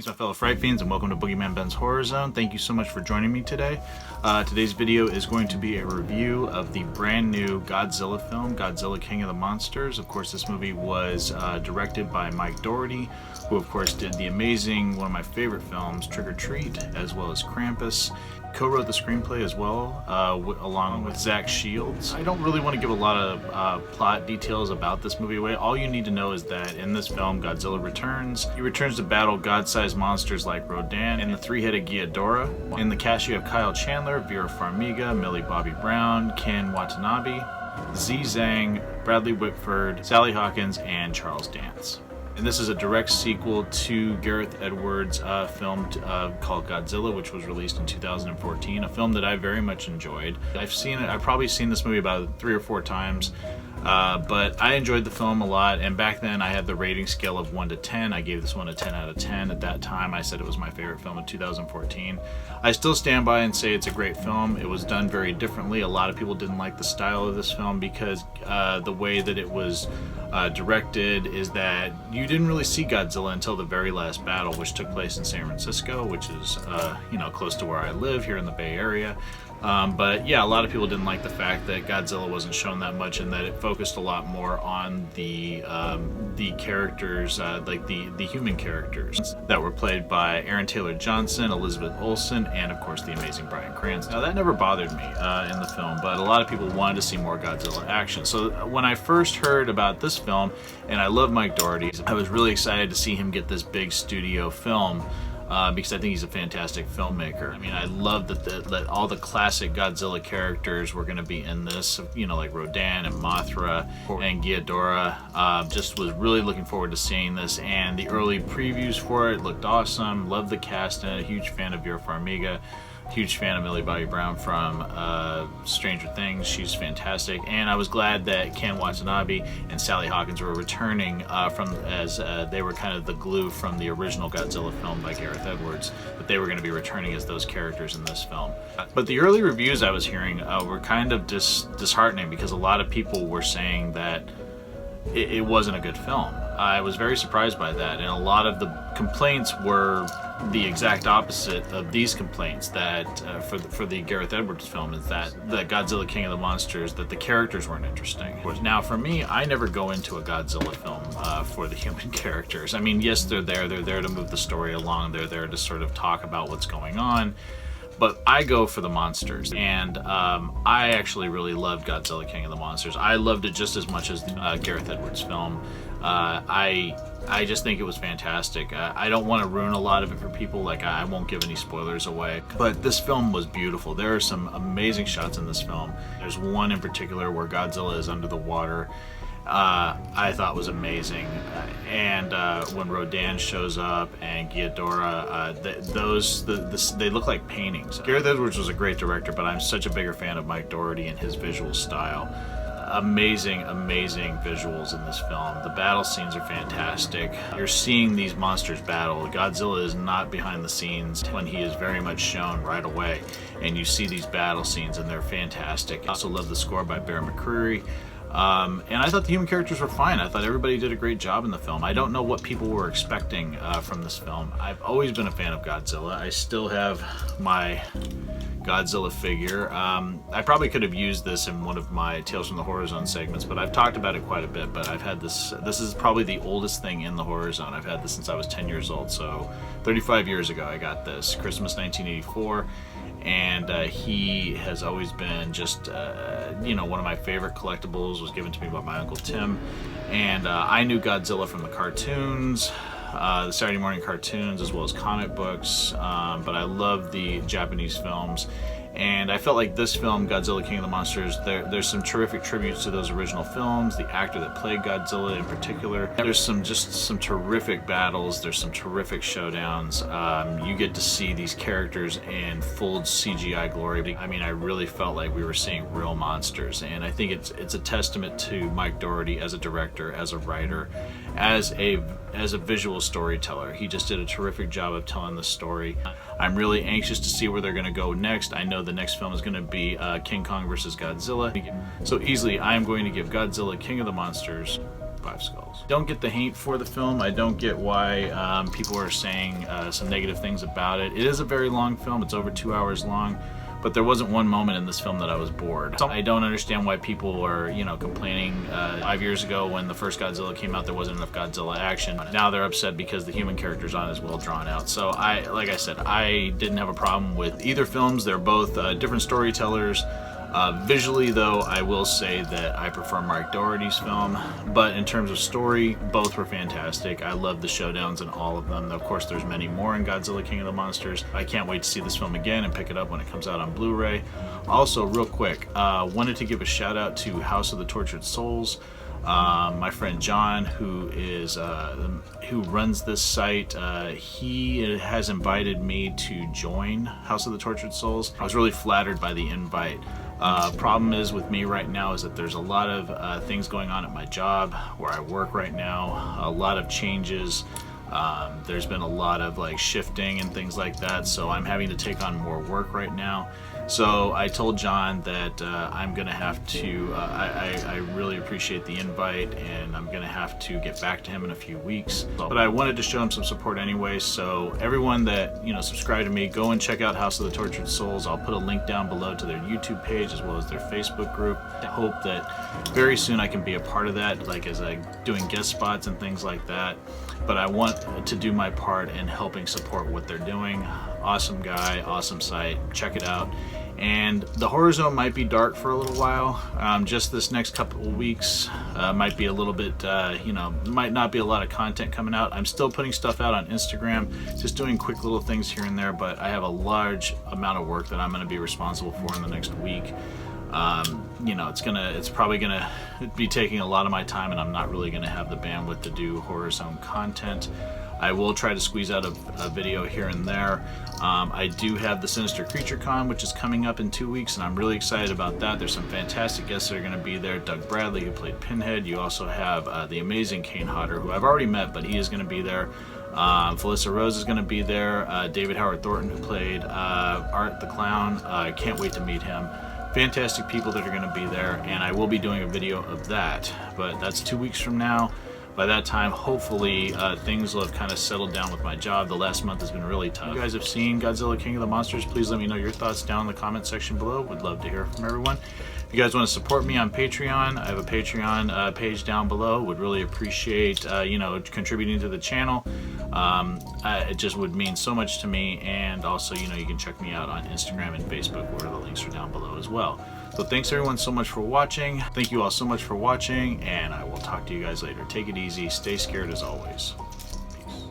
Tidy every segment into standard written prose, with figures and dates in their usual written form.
my fellow Fright Fiends, and welcome to Boogeyman Ben's Horror Zone. Thank you so much for joining me today. Today's video is going to be a review of the brand new Godzilla film, Godzilla King of the Monsters. Of course, this movie was directed by Mike Dougherty, who of course did the amazing, one of my favorite films, Trick or Treat, as well as Krampus. Co-wrote the screenplay as well, along with Zach Shields. I don't really want to give a lot of plot details about this movie away. All you need to know is that in this film, Godzilla returns. He returns to battle god-sized monsters like Rodan and the three-headed Ghidorah. In the cast, you have Kyle Chandler, Vera Farmiga, Millie Bobby Brown, Ken Watanabe, Z Zhang, Bradley Whitford, Sally Hawkins, and Charles Dance. And this is a direct sequel to Gareth Edwards' film called Godzilla, which was released in 2014, a film that I very much enjoyed. I've probably seen this movie about 3 or 4 times, but I enjoyed the film a lot, and back then I had the rating scale of 1 to 10. I gave this one a 10 out of 10. At that time, I said it was my favorite film of 2014. I still stand by and say it's a great film. It was done very differently. A lot of people didn't like the style of this film because the way that it was directed is that you didn't really see Godzilla until the very last battle, which took place in San Francisco, which is close to where I live here in the Bay Area. But yeah, a lot of people didn't like the fact that Godzilla wasn't shown that much and that it focused a lot more on the characters, like the human characters that were played by Aaron Taylor Johnson, Elizabeth Olsen, and of course the amazing Bryan Cranston. Now that never bothered me in the film, but a lot of people wanted to see more Godzilla action. So when I first heard about this film, and I love Mike Dougherty, I was really excited to see him get this big studio film. Because I think he's a fantastic filmmaker. I mean, I love that all the classic Godzilla characters were going to be in this, like Rodan and Mothra and Ghidorah. Just was really looking forward to seeing this, and the early previews for it looked awesome. Loved the cast, and a huge fan of Vera Farmiga. Huge fan of Millie Bobby Brown from Stranger Things. She's fantastic, and I was glad that Ken Watanabe and Sally Hawkins were returning as they were kind of the glue from the original Godzilla film by Gareth Edwards, that they were going to be returning as those characters in this film. But the early reviews I was hearing were kind of disheartening because a lot of people were saying that it wasn't a good film. I was very surprised by that, and a lot of the complaints were the exact opposite of these complaints that for the Gareth Edwards film, is that the Godzilla King of the Monsters, that the characters weren't interesting. Now for me, I never go into a Godzilla film for the human characters. I mean, yes, they're there to move the story along, they're there to sort of talk about what's going on, but I go for the monsters, and I actually really loved Godzilla King of the Monsters. I loved it just as much as Gareth Edwards' film. I just think it was fantastic. I don't want to ruin a lot of it for people, like I won't give any spoilers away, but this film was beautiful. There are some amazing shots in this film. There's one in particular where Godzilla is under the water. I thought was amazing, and when Rodan shows up and Ghidorah, they look like paintings. Gareth Edwards was a great director, but I'm such a bigger fan of Mike Dougherty and his visual style. Amazing visuals in this film. The battle scenes are fantastic. You're seeing these monsters battle. Godzilla is not behind the scenes when he is very much shown right away, and you see these battle scenes and they're fantastic. I also love the score by Bear McCreary. And I thought the human characters were fine. I thought everybody did a great job in the film. I don't know what people were expecting from this film. I've always been a fan of Godzilla. I still have my Godzilla figure. I probably could have used this in one of my Tales from the Horror Zone segments, but I've talked about it quite a bit. But I've had this is probably the oldest thing in the Horror Zone. I've had this since I was 10 years old, so 35 years ago I got this, Christmas 1984. And he has always been just, one of my favorite collectibles. Was given to me by my Uncle Tim. And I knew Godzilla from the cartoons, the Saturday morning cartoons, as well as comic books, but I love the Japanese films. And I felt like this film, Godzilla King of the Monsters, there's some terrific tributes to those original films, the actor that played Godzilla in particular. There's some terrific battles, there's some terrific showdowns. You get to see these characters in full CGI glory. I mean, I really felt like we were seeing real monsters, and I think it's a testament to Mike Dougherty as a director, as a writer, as a visual storyteller. He just did a terrific job of telling the story. I'm really anxious to see where they're going to go next. I know the next film is going to be King Kong vs. Godzilla. So easily, I am going to give Godzilla King of the Monsters 5 skulls. Don't get the hate for the film. I don't get why people are saying some negative things about it. It is a very long film. It's over 2 hours long. But there wasn't one moment in this film that I was bored. I don't understand why people are, complaining 5 years ago when the first Godzilla came out, there wasn't enough Godzilla action. Now they're upset because the human characters aren't as well drawn out. So like I said, I didn't have a problem with either films. They're both different storytellers. Visually, though, I will say that I prefer Mark Doherty's film, but in terms of story, both were fantastic. I love the showdowns in all of them. Of course, there's many more in Godzilla King of the Monsters. I can't wait to see this film again and pick it up when it comes out on Blu-ray. Also, real quick, wanted to give a shout out to House of the Tortured Souls. My friend John, who runs this site, he has invited me to join House of the Tortured Souls. I was really flattered by the invite. Problem is with me right now is that there's a lot of things going on at my job where I work right now, a lot of changes. There's been a lot of shifting and things like that, so I'm having to take on more work right now. So I told John that I'm gonna have to, I really appreciate the invite, and I'm gonna have to get back to him in a few weeks. But I wanted to show him some support anyway, so everyone that, subscribe to me, go and check out House of the Tortured Souls. I'll put a link down below to their YouTube page as well as their Facebook group. I hope that very soon I can be a part of that, as doing guest spots and things like that. But I want to do my part in helping support what they're doing. Awesome guy, awesome site, check it out. And the horror zone might be dark for a little while. Just this next couple of weeks might be a little bit, might not be a lot of content coming out. I'm still putting stuff out on Instagram, just doing quick little things here and there, but I have a large amount of work that I'm gonna be responsible for in the next week. It's probably gonna be taking a lot of my time, and I'm not really gonna have the bandwidth to do horror zone content. I will try to squeeze out a video here and there. I do have the Sinister Creature Con, which is coming up in 2 weeks, and I'm really excited about that. There's some fantastic guests that are going to be there. Doug Bradley, who played Pinhead. You also have the amazing Kane Hodder, who I've already met, but he is going to be there. Felissa Rose is going to be there. David Howard Thornton, who played Art the Clown. I can't wait to meet him. Fantastic people that are going to be there, and I will be doing a video of that, but that's 2 weeks from now. By that time, hopefully, things will have kind of settled down with my job. The last month has been really tough. If you guys have seen Godzilla King of the Monsters, please let me know your thoughts down in the comment section below. Would love to hear from everyone. If you guys want to support me on Patreon, I have a Patreon page down below. Would really appreciate, contributing to the channel. It just would mean so much to me. And also, you can check me out on Instagram and Facebook, where the links are down below as well. So thanks everyone so much for watching. Thank you all so much for watching, and I will talk to you guys later. Take it easy. Stay scared as always. Peace.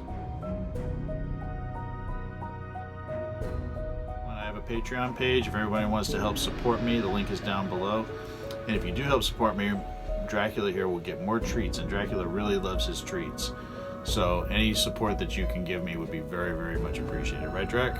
I have a Patreon page. If everybody wants to help support me, the link is down below. And if you do help support me, Dracula here will get more treats, and Dracula really loves his treats. So any support that you can give me would be very, very much appreciated. Right, Drac?